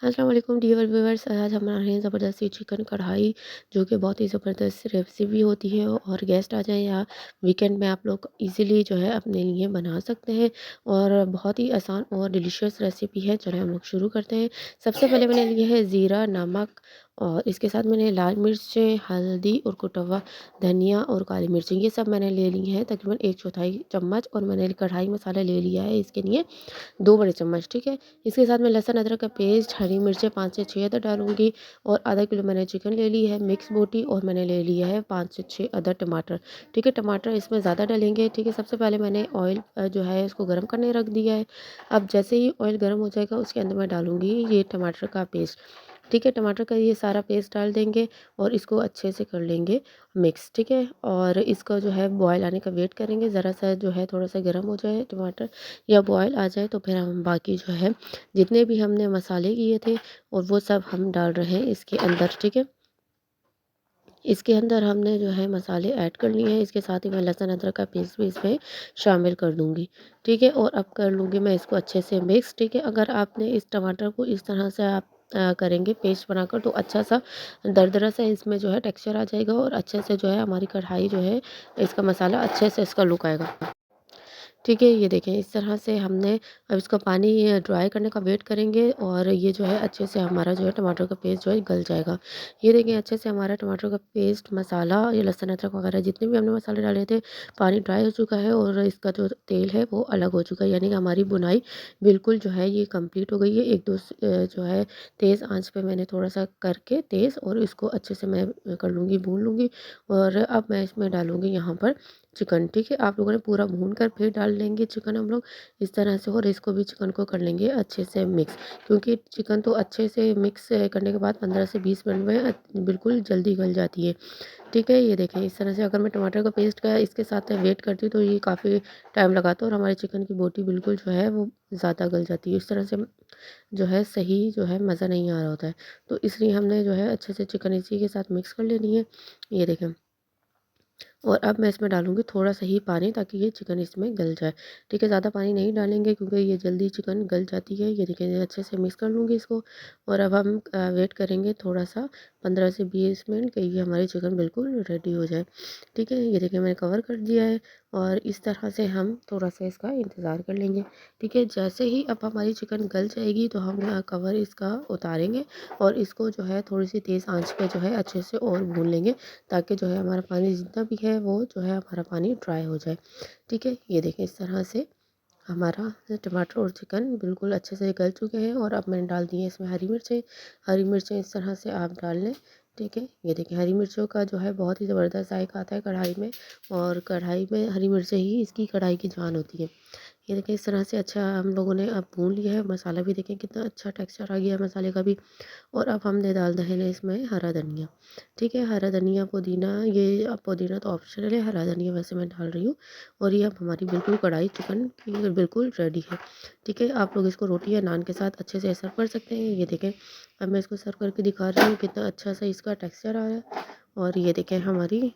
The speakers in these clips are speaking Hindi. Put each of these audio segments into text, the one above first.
अस्सलाम वालेकुम डियर व्यूअर्स। आज हम बना रहे हैं ज़बरदस्ती चिकन कढ़ाई, जो कि बहुत ही ज़बरदस्त रेसिपी होती है और गेस्ट आ जाएँ या वीकेंड में आप लोग इजीली जो है अपने लिए बना सकते हैं और बहुत ही आसान और डिलीशियस रेसिपी है। चलिए हम लोग शुरू करते हैं। सबसे पहले मैंने लिया है ज़ीरा, नमक और इसके साथ मैंने लाल मिर्चें, हल्दी और कुटा हुआ धनिया और काली मिर्चें, ये सब मैंने ले ली हैं तकरीबन 1/4 चम्मच। और मैंने कढ़ाई मसाला ले लिया है इसके लिए 2 बड़े चम्मच, ठीक है। इसके साथ मैं लहसुन अदरक का पेस्ट, हरी मिर्चें 5 से 6 अदर डालूँगी और आधा किलो मैंने चिकन ले ली है मिक्स बोटी और मैंने ले लिया है 5 से 6 अदर टमाटर, ठीक है। टमाटर इसमें ज़्यादा डालेंगे, ठीक है। सबसे पहले मैंने ऑयल जो है इसको गर्म करने रख दिया है। अब जैसे ही ऑयल गर्म हो जाएगा उसके अंदर मैं डालूँगी ये टमाटर का पेस्ट, ठीक है। टमाटर का ये सारा पेस्ट डाल देंगे और इसको अच्छे से कर लेंगे मिक्स, ठीक है। और इसका जो है बॉयल आने का वेट करेंगे, ज़रा सा जो है थोड़ा-सा गर्म हो जाए टमाटर या बॉयल आ जाए तो फिर हम बाकी जो है जितने भी हमने मसाले किए थे और वो सब हम डाल रहे हैं इसके अंदर, ठीक है। इसके अंदर हमने जो है मसाले ऐड कर लिए हैं, इसके साथ ही मैं लहसुन अदरक का पेस्ट भी इसमें शामिल कर दूँगी, ठीक है। और अब कर लूँगी मैं इसको अच्छे से मिक्स, ठीक है। अगर आपने इस टमाटर को इस तरह से आप करेंगे पेस्ट बनाकर तो अच्छा-सा दरदरा सा इसमें जो है टेक्सचर आ जाएगा और अच्छे से जो है हमारी कढ़ाई जो है इसका मसाला अच्छे से इसका लुक आएगा। ठीक है, ये देखें इस तरह से हमने अब इसका पानी ड्राई करने का वेट करेंगे और ये जो है अच्छे से हमारा जो है टमाटर का पेस्ट जो है गल जाएगा। ये देखें अच्छे से हमारा टमाटर का पेस्ट, मसाला, ये लहसुन अदरक वगैरह जितने भी हमने मसाले डाले थे, पानी ड्राई हो चुका है और इसका जो तेल है वो अलग हो चुका है। यानी कि हमारी भुनाई बिल्कुल जो है ये कंप्लीट हो गई है। जो है तेज़ आँच पे मैंने थोड़ा-सा करके तेज़ और इसको अच्छे से मैं कर लूँगी, भून लूँगी। और अब मैं इसमें डालूँगी यहाँ पर चिकन, ठीक है। आप लोगों ने पूरा भून कर फिर डाल लेंगे चिकन हम लोग इस तरह से और इसको भी चिकन को कर लेंगे अच्छे से मिक्स, क्योंकि चिकन तो अच्छे से मिक्स करने के बाद 15 से 20 मिनट में बिल्कुल जल्दी गल जाती है, ठीक है। ये देखें इस तरह से अगर मैं टमाटर का पेस्ट का इसके साथ वेट करती तो ये काफ़ी टाइम लगाता और हमारे चिकन की बोटी बिल्कुल जो है वो ज़्यादा गल जाती है। इस तरह से जो है सही जो है मज़ा नहीं आ रहा होता है, तो इसलिए हमने जो है अच्छे से चिकन इसी के साथ मिक्स कर लेनी है। ये देखें और अब मैं इसमें डालूँगी थोड़ा-सा ही पानी ताकि ये चिकन इसमें गल जाए, ठीक है। ज़्यादा पानी नहीं डालेंगे क्योंकि ये जल्दी चिकन गल जाती है। ये देखिए अच्छे से मिक्स कर लूँगी इसको और अब हम वेट करेंगे थोड़ा-सा 15 से 20 मिनट कि ये हमारी चिकन बिल्कुल रेडी हो जाए, ठीक है। ये देखिए मैंने कवर कर दिया है और इस तरह से हम थोड़ा-सा इसका इंतज़ार कर लेंगे, ठीक है। जैसे ही अब हमारी चिकन गल जाएगी तो हम कवर इसका उतारेंगे और इसको जो है थोड़ी-सी तेज़ आँच पे जो है अच्छे से और भून लेंगे ताकि जो है हमारा पानी जितना भी है वो जो है हमारा पानी ड्राई हो जाए, ठीक है। ये देखें इस तरह से हमारा टमाटर और चिकन बिल्कुल अच्छे से गल चुके हैं और अब मैंने डाल दी है इसमें हरी मिर्चें। हरी मिर्चें इस तरह से आप डाल लें, ठीक है। ये देखिए हरी मिर्चों का जो है बहुत ही ज़बरदस्त जायका आता है कढ़ाई में और कढ़ाई में हरी मिर्चें ही इसकी कढ़ाई की जान होती है। ये देखिए इस तरह से अच्छा हम लोगों ने अब भून लिया है मसाला भी, देखें कितना अच्छा टेक्सचर आ गया है मसाले का भी। और अब हमने डाल देना इसमें हरा धनिया, ठीक है। हरा धनिया पुदीना, ये अब पुदीना तो ऑप्शनल है, हरा धनिया वैसे मैं डाल रही हूँ। और ये अब हमारी बिल्कुल कढ़ाई चिकन की बिल्कुल रेडी है, ठीक है। आप लोग इसको रोटी या नान के साथ अच्छे से सर्व कर सकते हैं। ये देखें अब मैं इसको सर्व करके दिखा रही हूँ कितना अच्छा सा इसका टेक्सचर आ रहा है। और ये देखें हमारी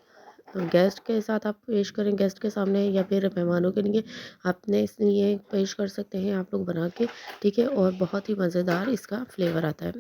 गेस्ट के साथ आप पेश करें, गेस्ट के सामने या फिर मेहमानों के लिए अपने लिए पेश कर सकते हैं आप लोग बना के, ठीक है। और बहुत ही मज़ेदार इसका फ्लेवर आता है।